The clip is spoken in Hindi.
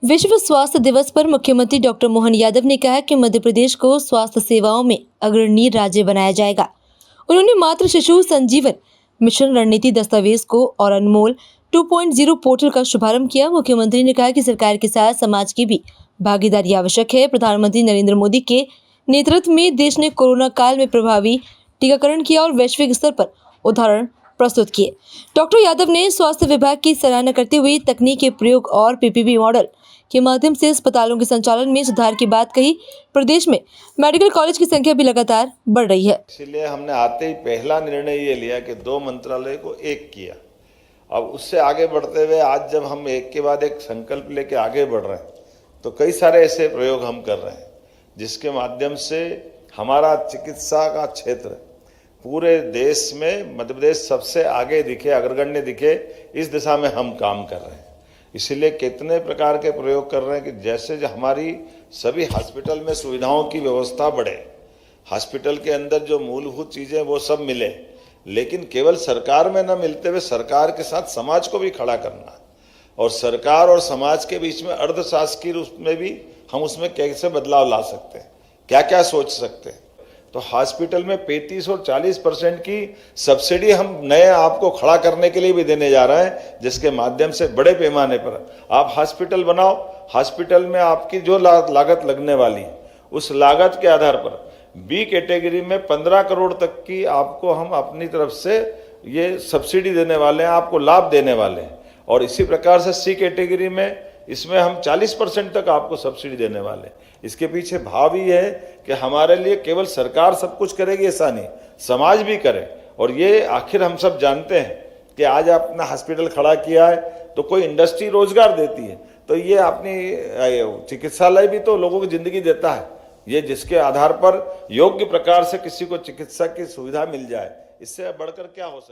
विश्व स्वास्थ्य दिवस पर मुख्यमंत्री डॉक्टर मोहन यादव ने कहा कि मध्य प्रदेश को स्वास्थ्य सेवाओं में अग्रणी राज्य बनाया जाएगा। उन्होंने मातृ शिशु संजीवन मिशन रणनीति दस्तावेज को और अनमोल 2.0 पोर्टल का शुभारंभ किया। मुख्यमंत्री ने कहा कि सरकार के साथ समाज की भी भागीदारी आवश्यक है। प्रधानमंत्री नरेंद्र मोदी के नेतृत्व में देश ने कोरोना काल में प्रभावी टीकाकरण किया और वैश्विक स्तर पर उदाहरण प्रस्तुत किए। डॉक्टर यादव ने स्वास्थ्य विभाग की सराहना करते हुए तकनीक के प्रयोग और पीपीपी मॉडल के माध्यम से अस्पतालों के संचालन में सुधार की बात कही। प्रदेश में मेडिकल कॉलेज की संख्या भी लगातार बढ़ रही है। इसलिए हमने आते ही पहला निर्णय ये लिया कि 2 मंत्रालय को एक किया। अब उससे आगे बढ़ते हुए आज जब हम एक के बाद एक संकल्प लेके आगे बढ़ रहे हैं तो कई सारे ऐसे प्रयोग हम कर रहे हैं जिसके माध्यम से हमारा चिकित्सा का क्षेत्र पूरे देश में मध्य प्रदेश सबसे आगे दिखे, अग्रगण्य दिखे, इस दिशा में हम काम कर रहे हैं। इसीलिए कितने प्रकार के प्रयोग कर रहे हैं कि जैसे जो हमारी सभी हॉस्पिटल में सुविधाओं की व्यवस्था बढ़े, हॉस्पिटल के अंदर जो मूलभूत चीज़ें वो सब मिले, लेकिन केवल सरकार में न मिलते हुए सरकार के साथ समाज को भी खड़ा करना और सरकार और समाज के बीच में अर्धशासकीय रूप में भी हम उसमें कैसे बदलाव ला सकते हैं, क्या क्या सोच सकते हैं। तो हॉस्पिटल में 35 और 40% की सब्सिडी हम नए आपको खड़ा करने के लिए भी देने जा रहे हैं, जिसके माध्यम से बड़े पैमाने पर आप हॉस्पिटल बनाओ। हॉस्पिटल में आपकी जो लागत लगने वाली उस लागत के आधार पर बी कैटेगरी में 15 करोड़ तक की आपको हम अपनी तरफ से ये सब्सिडी देने वाले हैं, आपको लाभ देने वाले हैं। और इसी प्रकार से सी कैटेगरी में इसमें हम 40% तक आपको सब्सिडी देने वाले। इसके पीछे भाव ये है कि हमारे लिए केवल सरकार सब कुछ करेगी ऐसा नहीं, समाज भी करे। और ये आखिर हम सब जानते हैं कि आज अपना हॉस्पिटल खड़ा किया है तो कोई इंडस्ट्री रोजगार देती है, तो ये अपनी चिकित्सालय भी तो लोगों की जिंदगी देता है। ये जिसके आधार पर योग्य प्रकार से किसी को चिकित्सा की सुविधा मिल जाए, इससे बढ़कर क्या हो सकता है।